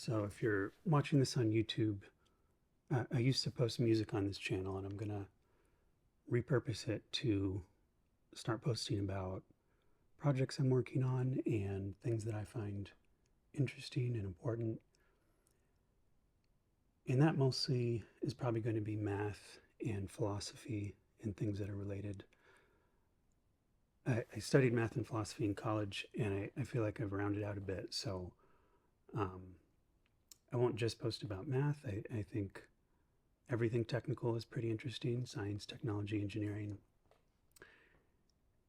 So if you're watching this on YouTube, I used to post music on this channel, and I'm going to repurpose it to start posting about projects I'm working on and things that I find interesting and important. And that mostly is probably going to be math and philosophy and things that are related. I studied math and philosophy in college, and I feel like I've rounded out a bit. So um, I won't just post about math. I think everything technical is pretty interesting: science, technology, engineering.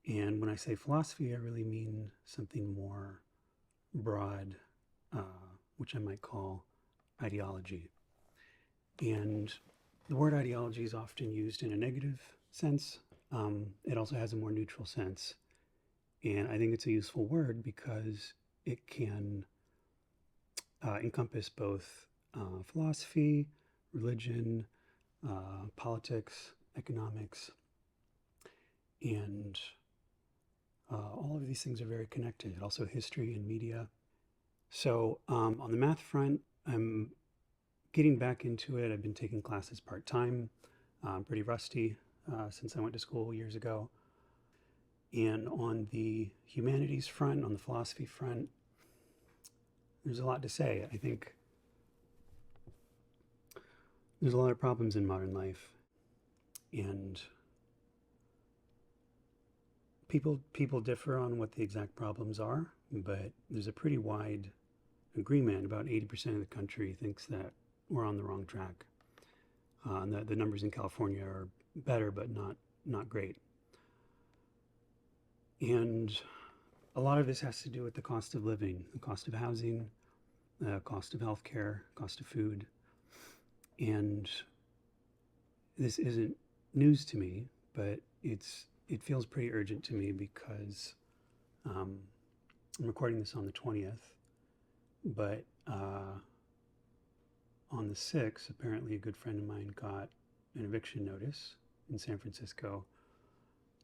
And when I say philosophy, I really mean something more broad, which I might call ideology. And the word ideology is often used in a negative sense. It also has a more neutral sense. And I think it's a useful word because it can encompass both philosophy, religion, politics, economics, and all of these things are very connected. Also, history and media. So, on the math front, I'm getting back into it. I've been taking classes part time. I'm pretty rusty since I went to school years ago. And on the humanities front, on the philosophy front, there's a lot to say. I think there's a lot of problems in modern life, and people differ on what the exact problems are, but there's a pretty wide agreement. About 80% of the country thinks that we're on the wrong track. And the numbers in California are better, but not great. And a lot of this has to do with the cost of living, the cost of housing, the cost of healthcare, cost of food. And this isn't news to me, but it feels pretty urgent to me because I'm recording this on the 20th, but on the 6th, apparently a good friend of mine got an eviction notice in San Francisco.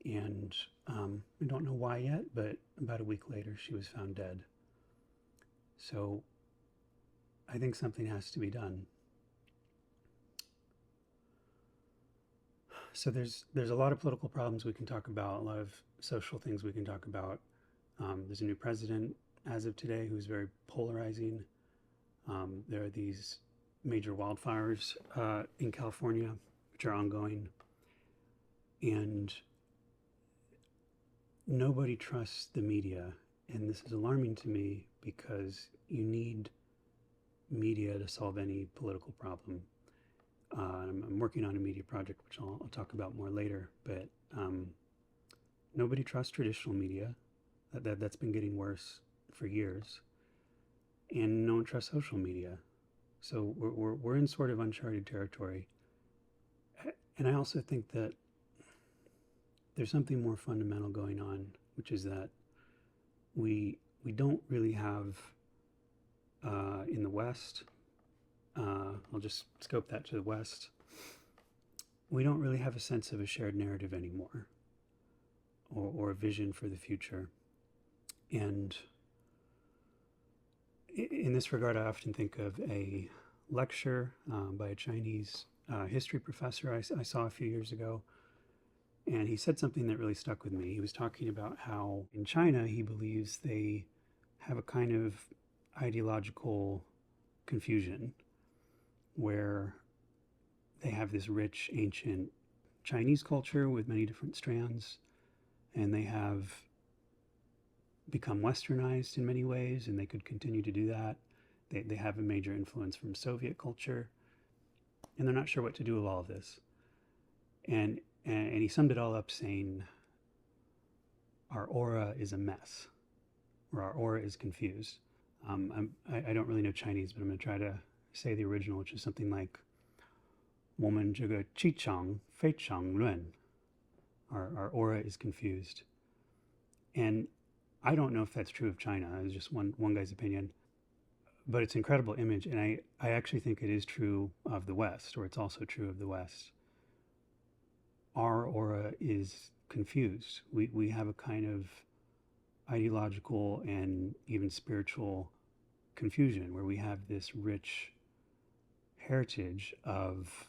And I don't know why yet, but about a week later, she was found dead. So I think something has to be done. So there's a lot of political problems we can talk about, a lot of social things we can talk about. There's a new president as of today who's very polarizing. There are these major wildfires in California, which are ongoing. And nobody trusts the media. And this is alarming to me because you need media to solve any political problem. I'm working on a media project, which I'll talk about more later, but nobody trusts traditional media. That's been getting worse for years. And no one trusts social media. So we're in sort of uncharted territory. And I also think that there's something more fundamental going on, which is that we don't really have in the West, I'll just scope that to the West, we don't really have a sense of a shared narrative anymore, or a vision for the future. And in this regard, I often think of a lecture by a Chinese history professor I saw a few years ago. And he said something that really stuck with me. He was talking about how in China, he believes they have a kind of ideological confusion where they have this rich, ancient Chinese culture with many different strands, and they have become westernized in many ways, and they could continue to do that. They have a major influence from Soviet culture, and they're not sure what to do with all of this. And he summed it all up saying, our aura is a mess, or our aura is confused. I don't really know Chinese, but I'm going to try to say the original, which is something like, 我们这个气场非常乱. Our aura is confused. And I don't know if that's true of China. It's just one guy's opinion. But it's an incredible image. And I actually think it is true of the West, or it's also true of the West. Our aura is confused. We have a kind of ideological and even spiritual confusion, where we have this rich heritage of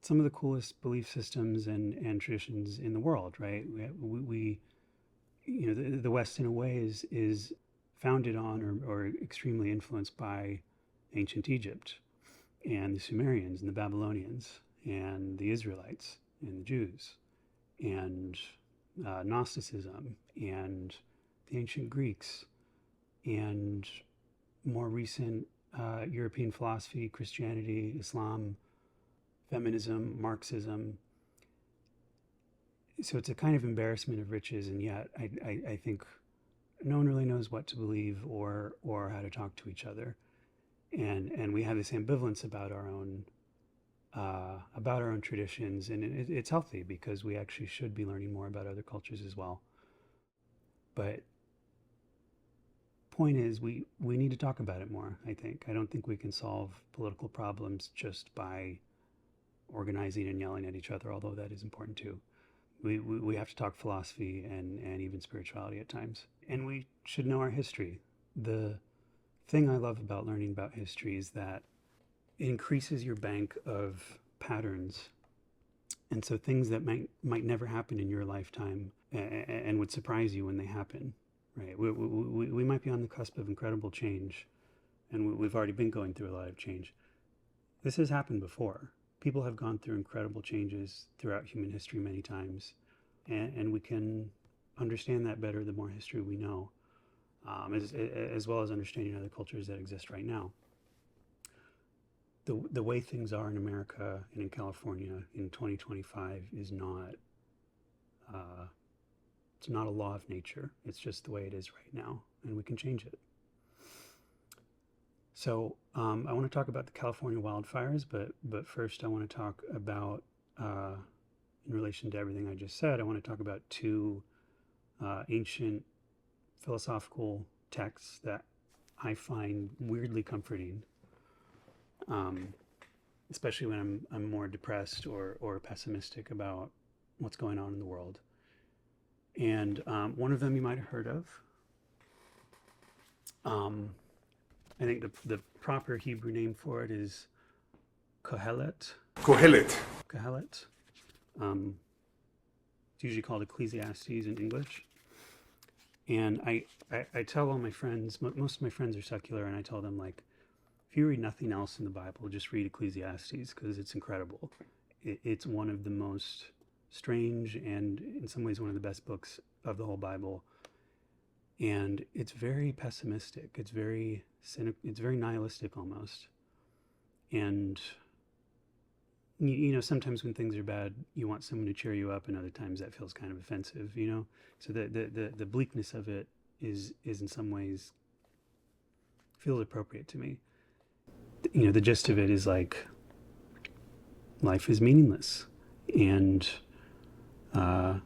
some of the coolest belief systems and traditions in the world, right? We the West in a way is founded on or extremely influenced by ancient Egypt and the Sumerians and the Babylonians and the Israelites and the Jews and Gnosticism and the ancient Greeks and more recent European philosophy, Christianity, Islam, feminism, Marxism. So it's a kind of embarrassment of riches, and yet I think no one really knows what to believe or how to talk to each other, and we have this ambivalence about our own traditions, and it's healthy because we actually should be learning more about other cultures as well. But point is, we need to talk about it more. I don't think we can solve political problems just by organizing and yelling at each other, although that is important too. We have to talk philosophy and even spirituality at times. And we should know our history. The thing I love about learning about history is that it increases your bank of patterns. And so things that might never happen in your lifetime and would surprise you when they happen, right? We might be on the cusp of incredible change, and we've already been going through a lot of change. This has happened before. People have gone through incredible changes throughout human history many times, and we can understand that better the more history we know, as well as understanding other cultures that exist right now. The way things are in America and in California in 2025 is not it's not a law of nature. It's just the way it is right now, and we can change it. So I want to talk about the California wildfires, but first I want to talk about, in relation to everything I just said, I want to talk about two ancient philosophical texts that I find weirdly comforting, especially when I'm more depressed or pessimistic about what's going on in the world. And one of them you might have heard of. I think the proper Hebrew name for it is Kohelet. Kohelet. Kohelet. It's usually called Ecclesiastes in English. And I tell all my friends, most of my friends are secular, and I tell them, like, if you read nothing else in the Bible, just read Ecclesiastes because it's incredible. It's one of the most strange and in some ways one of the best books of the whole Bible. And it's very pessimistic. It's very cynical. It's very nihilistic almost. And sometimes when things are bad, you want someone to cheer you up, and other times that feels kind of offensive. So the bleakness of it is in some ways feels appropriate to me. The gist of it is like life is meaningless, and the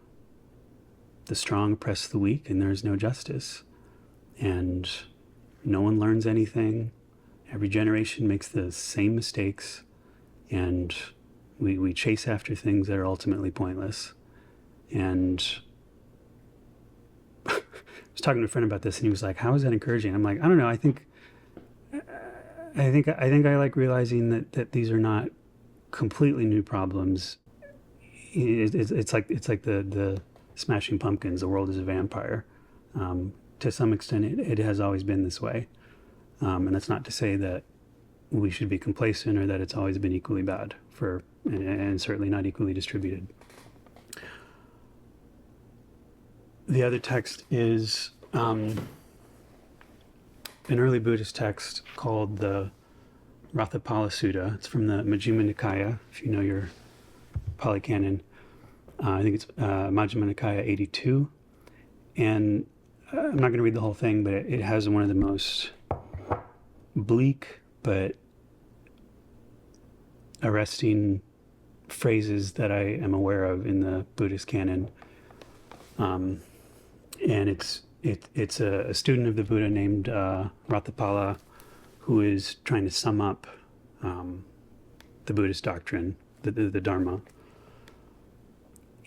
strong oppress the weak, and there's no justice, and no one learns anything. Every generation makes the same mistakes, and we chase after things that are ultimately pointless. And I was talking to a friend about this, and he was like, "How is that encouraging?" I'm like, "I don't know. I think I like realizing that these are not completely new problems. It's like the Smashing Pumpkins. The world is a vampire. To some extent, it has always been this way, and that's not to say that we should be complacent or that it's always been equally bad and certainly not equally distributed." The other text is an early Buddhist text called the Rathabpala Sutta. It's from the Majjhima Nikaya, if you know your Pali Canon. I think it's Majjhima Nikaya 82. And I'm not going to read the whole thing, but it has one of the most bleak but arresting phrases that I am aware of in the Buddhist canon. And it's a student of the Buddha named Rathabpala who is trying to sum up the Buddhist doctrine, the Dharma.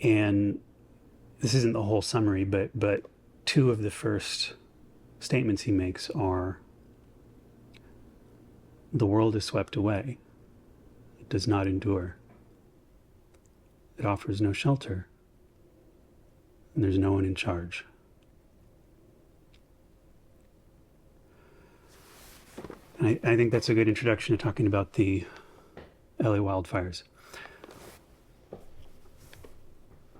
And this isn't the whole summary, but two of the first statements he makes are: the world is swept away. It does not endure. It offers no shelter. And there's no one in charge. And I think that's a good introduction to talking about the LA wildfires.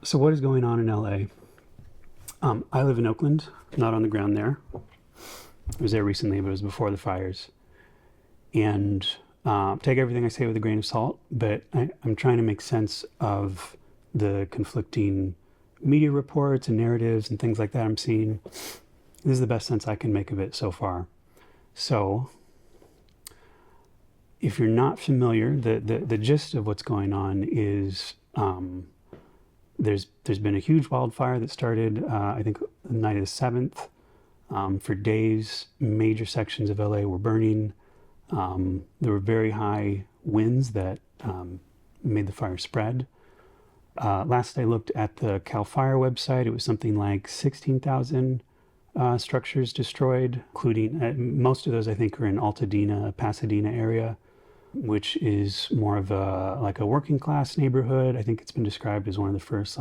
So what is going on in LA? I live in Oakland, not on the ground there. I was there recently, but it was before the fires. And take everything I say with a grain of salt, but I'm trying to make sense of the conflicting media reports and narratives and things like that I'm seeing. This is the best sense I can make of it so far. So if you're not familiar, the gist of what's going on is there's been a huge wildfire that started, I think, the night of the 7th. For days, major sections of LA were burning. There were very high winds that made the fire spread. Last I looked at the CAL FIRE website, it was something like 16,000 structures destroyed, including most of those I think are in Altadena, Pasadena area, which is more of a working class neighborhood. I think it's been described as one of the first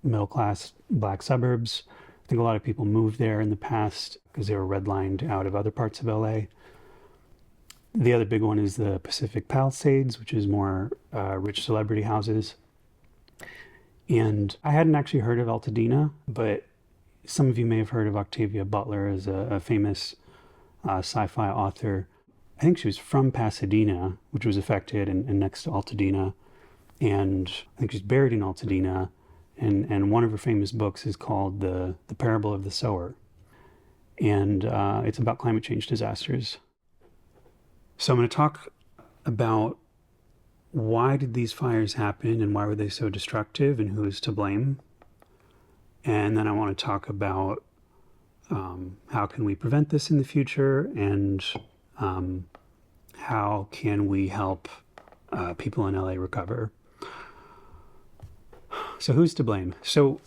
middle class black suburbs. I think a lot of people moved there in the past because they were redlined out of other parts of LA. The other big one is the Pacific Palisades, which is more rich celebrity houses. And I hadn't actually heard of Altadena, but some of you may have heard of Octavia Butler as a famous sci-fi author. I think she was from Pasadena, which was affected, and next to Altadena. And I think she's buried in Altadena. And one of her famous books is called The Parable of the Sower. And it's about climate change disasters. So I'm going to talk about why did these fires happen and why were they so destructive and who is to blame. And then I want to talk about how can we prevent this in the future, and how can we help people in LA recover. So who's to blame? So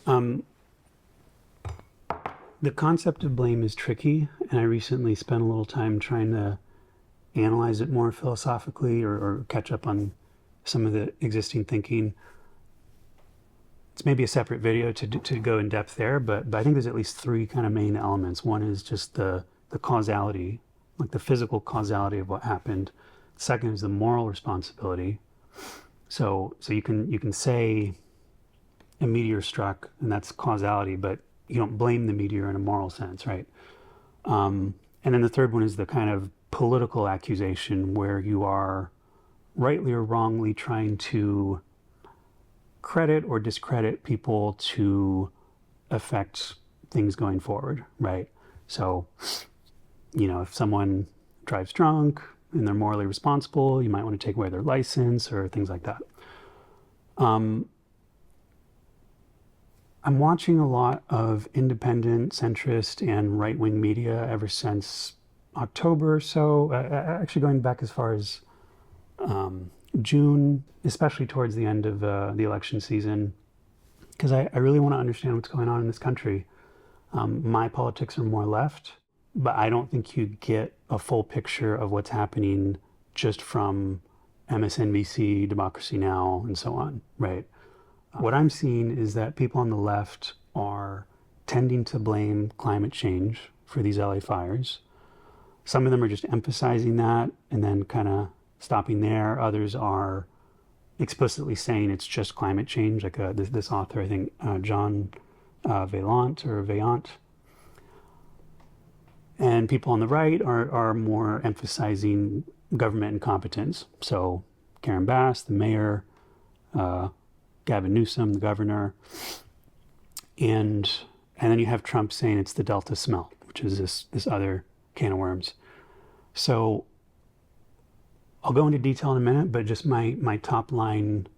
the concept of blame is tricky, and I recently spent a little time trying to analyze it more philosophically or catch up on some of the existing thinking. It's maybe a separate video to go in depth there, but I think there's at least three kind of main elements. One is just the causality, like the physical causality of what happened. Second is the moral responsibility. So you can say a meteor struck, and that's causality, but you don't blame the meteor in a moral sense, right? And then the third one is the kind of political accusation, where you are rightly or wrongly trying to credit or discredit people to affect things going forward, right? So, if someone drives drunk and they're morally responsible, you might want to take away their license or things like that. I'm watching a lot of independent, centrist, and right-wing media ever since October or so, actually going back as far as June, especially towards the end of the election season, because I really want to understand what's going on in this country. My politics are more left, but I don't think you get a full picture of what's happening just from MSNBC, Democracy Now!, and so on, right? What I'm seeing is that people on the left are tending to blame climate change for these LA fires. Some of them are just emphasizing that and then kind of stopping there. Others are explicitly saying it's just climate change, like this author, I think, John Vaillant. And people on the right are more emphasizing government incompetence. So Karen Bass, the mayor, Gavin Newsom, the governor, and then you have Trump saying it's the Delta smell, which is this other can of worms. So I'll go into detail in a minute, but just my top line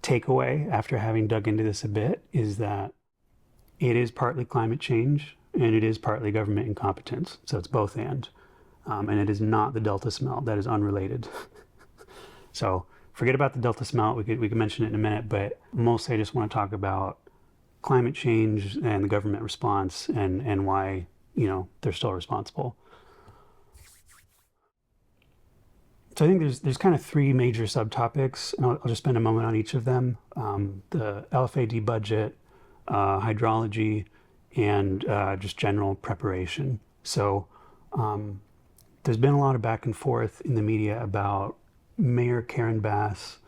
takeaway after having dug into this a bit is that it is partly climate change and it is partly government incompetence. So it's both and it is not the Delta smell. That is unrelated. So forget about the Delta smell. We could mention it in a minute, but mostly I just want to talk about climate change and the government response and why they're still responsible. So I think there's kind of three major subtopics, and I'll just spend a moment on each of them. The LFAD budget, hydrology, and just general preparation. So there's been a lot of back and forth in the media about Mayor Karen Bass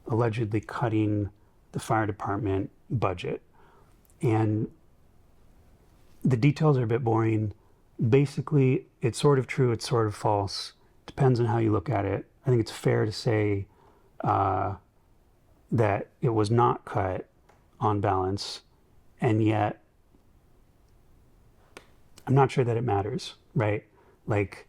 allegedly cutting the fire department budget. And the details are a bit boring. Basically, it's sort of true, it's sort of false. Depends on how you look at it. I think it's fair to say that it was not cut on balance, and yet I'm not sure that it matters, right? Like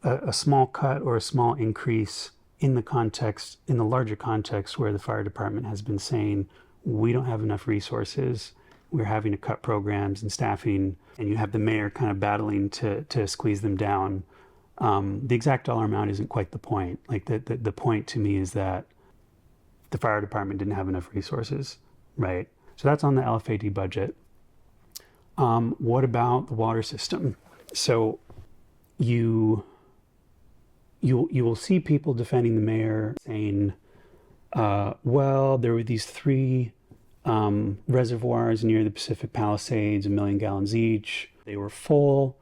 a small cut or a small increase in the larger context where the fire department has been saying, we don't have enough resources, we're having to cut programs and staffing, and you have the mayor kind of battling to squeeze them down. The exact dollar amount isn't quite the point. Like the point to me is that the fire department didn't have enough resources, right? So that's on the LFAD budget. What about the water system? So you will see people defending the mayor saying, well, there were these three reservoirs near the Pacific Palisades, 1 million gallons each. They were full,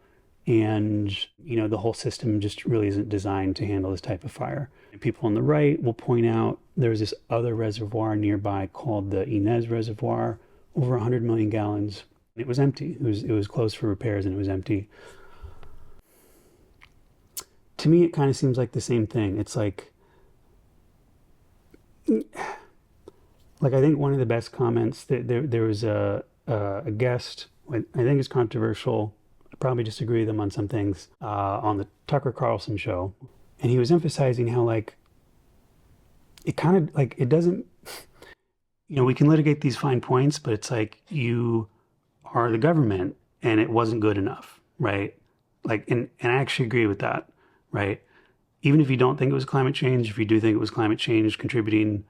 and the whole system just really isn't designed to handle this type of fire. And people on the right will point out there's this other reservoir nearby called the Inez Reservoir, over 100 million gallons. It was empty. It was closed for repairs, and it was empty. To me, it kind of seems like the same thing. It's like I think one of the best comments that there was a guest, I think it's controversial, I probably disagree with him on some things, on the Tucker Carlson show, and he was emphasizing how like it kind of like it doesn't, we can litigate these fine points, but it's like you are the government and it wasn't good enough, right? Like, and I actually agree with that, right? Even if you don't think it was climate change, if you do think it was climate change contributing,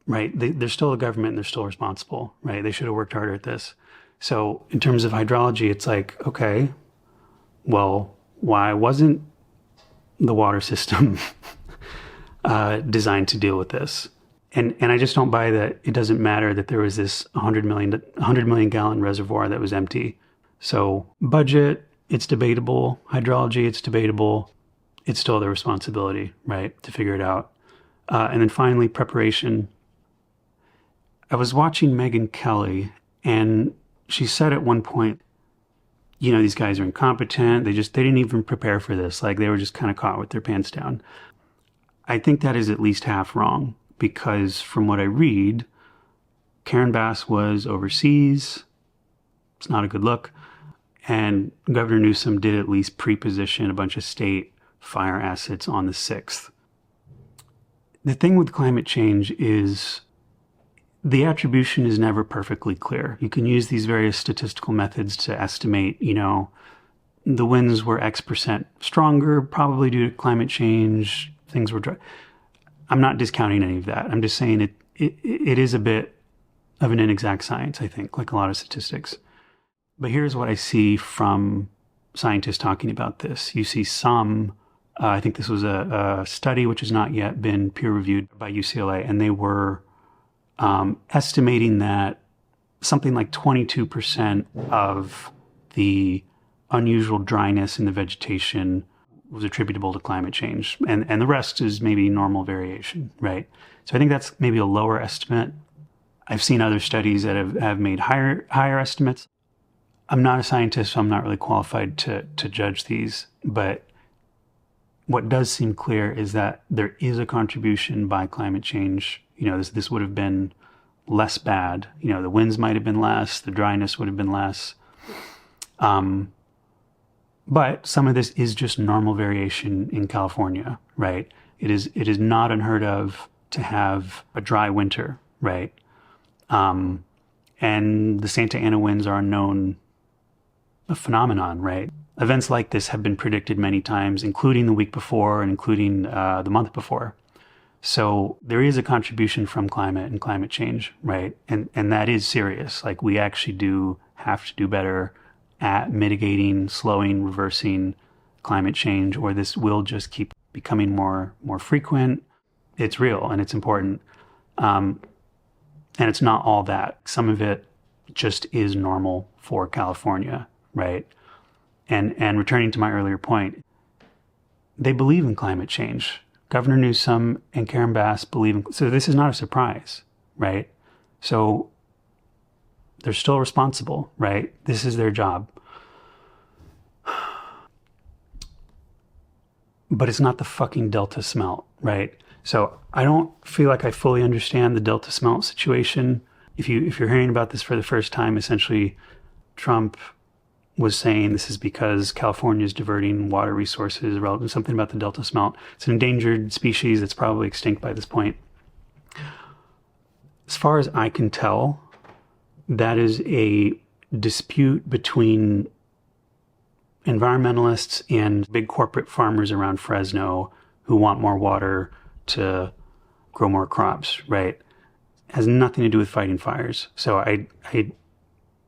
right, they're still a government and they're still responsible, right? They should have worked harder at this. So in terms of hydrology, it's like, okay, well, why wasn't the water system designed to deal with this? And I just don't buy that it doesn't matter that there was this 100 million gallon reservoir that was empty. So budget, it's debatable. Hydrology, it's debatable. It's still their responsibility, right, to figure it out. And then finally, preparation. I was watching Megyn Kelly, and she said at one point, these guys are incompetent. They didn't even prepare for this. Like they were just kind of caught with their pants down. I think that is at least half wrong, because from what I read, Karen Bass was overseas. It's not a good look. And Governor Newsom did at least pre-position a bunch of state fire assets on the 6th. The thing with climate change is the attribution is never perfectly clear. You can use these various statistical methods to estimate, the winds were X percent stronger, probably due to climate change, things were dry. I'm not discounting any of that. I'm just saying it is a bit of an inexact science, I think, like a lot of statistics. But here's what I see from scientists talking about this. You see some, I think this was a study which has not yet been peer-reviewed by UCLA, and they were estimating that something like 22% of the unusual dryness in the vegetation was attributable to climate change. And the rest is maybe normal variation, right? So I think that's maybe a lower estimate. I've seen other studies that have made higher estimates. I'm not a scientist, so I'm not really qualified to judge these. But what does seem clear is that there is a contribution by climate change. This would have been less bad. The winds might have been less, the dryness would have been less. But some of this is just normal variation in California, right? It is not unheard of to have a dry winter, right? And the Santa Ana winds are a phenomenon, right? Events like this have been predicted many times, including the week before and including the month before. So there is a contribution from climate and climate change, right? And that is serious. Like we actually do have to do better at mitigating, slowing, reversing climate change, or this will just keep becoming more frequent. It's real and it's important. And it's not all that. Some of it just is normal for California, right? And returning to my earlier point, they believe in climate change. Governor Newsom and Karen Bass believe in, so this is not a surprise, right? So they're still responsible, right? This is their job. But it's not the fucking Delta smelt, right? So I don't feel like I fully understand the Delta smelt situation. If you're hearing about this for the first time, essentially Trump was saying this is because California is diverting water resources, relevant something about the Delta smelt. It's an endangered species that's probably extinct by this point. As far as I can tell, that is a dispute between environmentalists and big corporate farmers around Fresno who want more water to grow more crops, right? It has nothing to do with fighting fires. So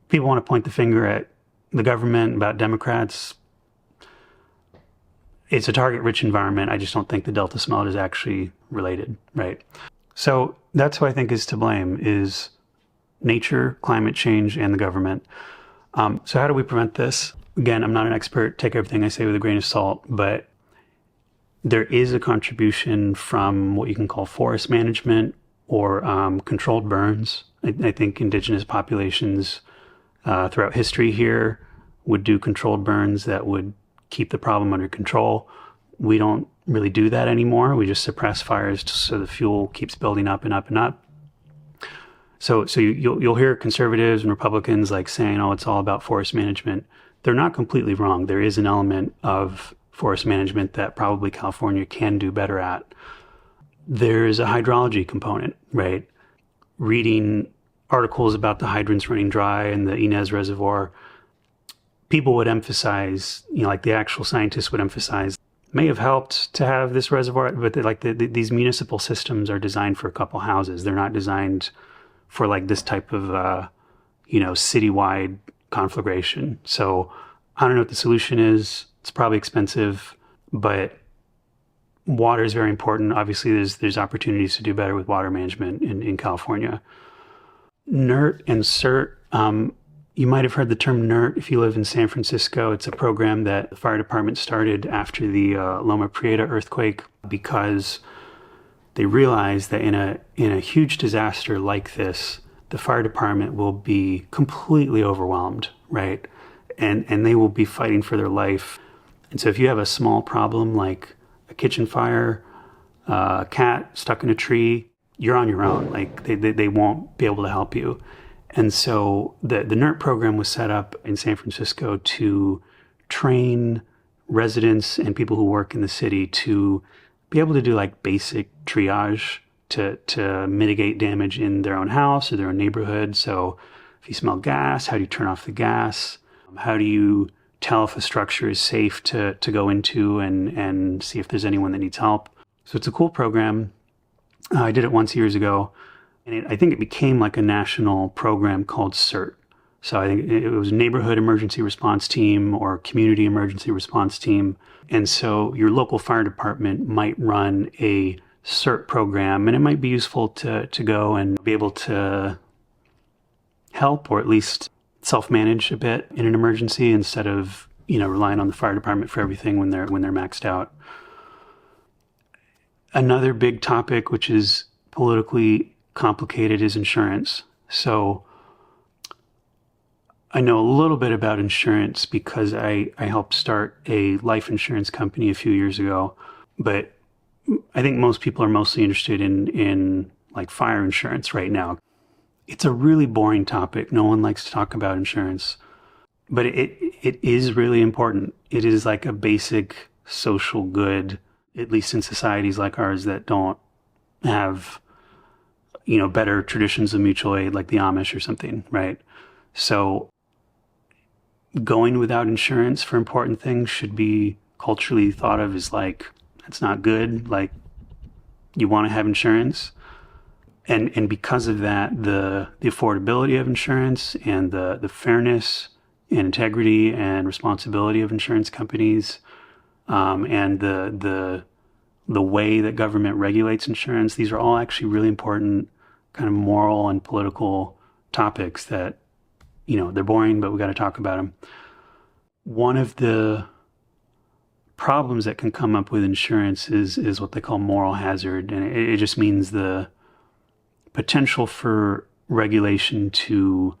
people want to point the finger at the government about Democrats. It's a target-rich environment. I just don't think the Delta smelt is actually related, right? So that's who I think is to blame, is nature, climate change, and the government. So how do we prevent this? Again, I'm not an expert. Take everything I say with a grain of salt, but there is a contribution from what you can call forest management or controlled burns. I think indigenous populations throughout history here would do controlled burns that would keep the problem under control. We don't really do that anymore. We just suppress fires so the fuel keeps building up and up and up. So you'll hear conservatives and Republicans like saying, oh, it's all about forest management. They're not completely wrong. There is an element of forest management that probably California can do better at. There's a hydrology component, right? Reading articles about the hydrants running dry in the Inez Reservoir, people would emphasize, like the actual scientists would emphasize, may have helped to have this reservoir, but these municipal systems are designed for a couple houses. They're not designed for like this type of, citywide conflagration. So I don't know what the solution is. It's probably expensive, but water is very important. Obviously, there's opportunities to do better with water management in California. NERT and CERT. You might have heard the term NERT if you live in San Francisco. It's a program that the fire department started after the Loma Prieta earthquake because they realized that in a huge disaster like this, the fire department will be completely overwhelmed, right? And they will be fighting for their life. And so if you have a small problem like a kitchen fire, a cat stuck in a tree, you're on your own. Like they won't be able to help you. And so the NERT program was set up in San Francisco to train residents and people who work in the city to be able to do like basic triage to mitigate damage in their own house or their own neighborhood. So if you smell gas, how do you turn off the gas? How do you tell if a structure is safe to go into and see if there's anyone that needs help? So it's a cool program. I did it once years ago, and I think it became like a national program called CERT. So I think it was Neighborhood Emergency Response Team or Community Emergency Response Team. And so your local fire department might run a CERT program, and it might be useful to go and be able to help or at least self-manage a bit in an emergency instead of, relying on the fire department for everything when they're maxed out. Another big topic, which is politically complicated, is insurance. So I know a little bit about insurance because I helped start a life insurance company a few years ago, but I think most people are mostly interested in like fire insurance right now. It's a really boring topic. No one likes to talk about insurance, but it is really important. It is like a basic social good, at least in societies like ours that don't have, better traditions of mutual aid like the Amish or something, right? So going without insurance for important things should be culturally thought of as like, that's not good. Like, you want to have insurance. And because of that, the affordability of insurance and the fairness and integrity and responsibility of insurance companies, and the way that government regulates insurance. These are all actually really important kind of moral and political topics that, they're boring, but we got to talk about them. One of the problems that can come up with insurance is what they call moral hazard. And it just means the potential for regulation to,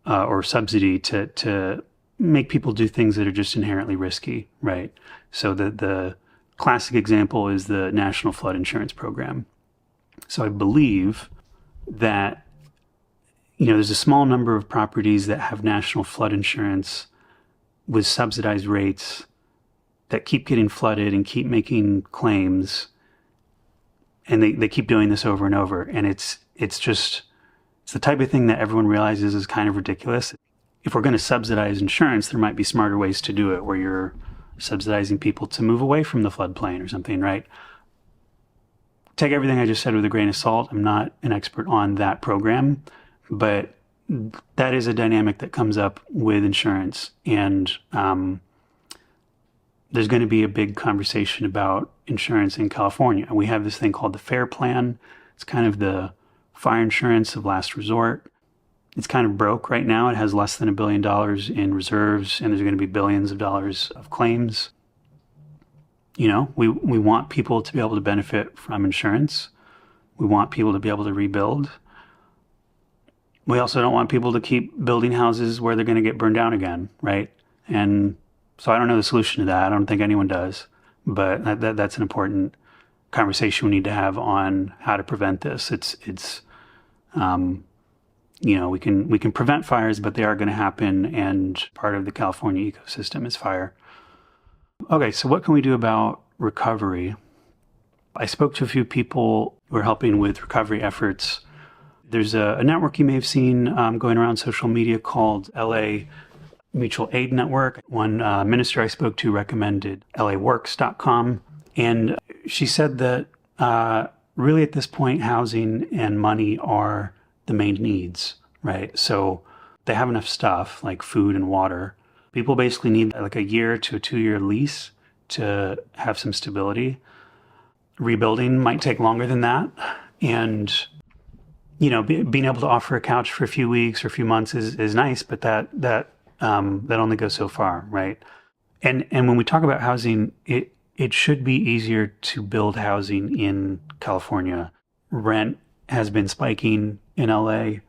or subsidy to make people do things that are just inherently risky, right? So the classic example is the National Flood Insurance Program. So I believe that, there's a small number of properties that have national flood insurance with subsidized rates that keep getting flooded and keep making claims. And they keep doing this over and over. And it's the type of thing that everyone realizes is kind of ridiculous. If we're going to subsidize insurance, there might be smarter ways to do it, where you're subsidizing people to move away from the floodplain or something, right? Take everything I just said with a grain of salt. I'm not an expert on that program, but that is a dynamic that comes up with insurance. And there's going to be a big conversation about insurance in California. We have this thing called the FAIR Plan. It's kind of the fire insurance of last resort. It's kind of broke right now. It has less than $1 billion in reserves, and there's going to be billions of dollars of claims. We want people to be able to benefit from insurance. We want people to be able to rebuild. We also don't want people to keep building houses where they're going to get burned down again, right? And so I don't know the solution to that. I don't think anyone does. But that's an important conversation we need to have on how to prevent this. We can prevent fires, but they are going to happen, and part of the California ecosystem is fire. Okay, so what can we do about recovery? I spoke to a few people who are helping with recovery efforts. There's a network you may have seen going around social media called LA Mutual Aid Network. One minister I spoke to recommended laworks.com. And she said that really at this point, housing and money are the main needs, right? So they have enough stuff like food and water. People basically need like a year to a 2-year lease to have some stability. Rebuilding might take longer than that. And, being able to offer a couch for a few weeks or a few months is nice, but that only goes so far, right? And when we talk about housing, it should be easier to build housing in California. Rent has been spiking in LA.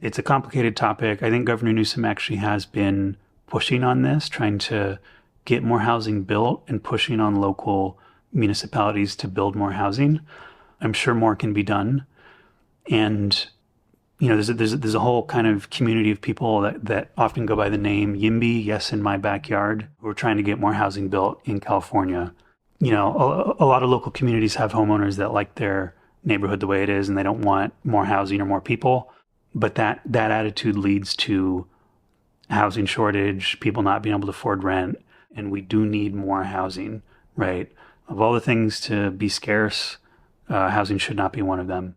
It's a complicated topic. I think Governor Newsom actually has been pushing on this, trying to get more housing built and pushing on local municipalities to build more housing. I'm sure more can be done. And, there's a whole kind of community of people that often go by the name YIMBY, Yes in My Backyard, who are trying to get more housing built in California. A lot of local communities have homeowners that like their neighborhood the way it is, and they don't want more housing or more people. But that attitude leads to housing shortage, people not being able to afford rent, and we do need more housing, right? Of all the things to be scarce, housing should not be one of them.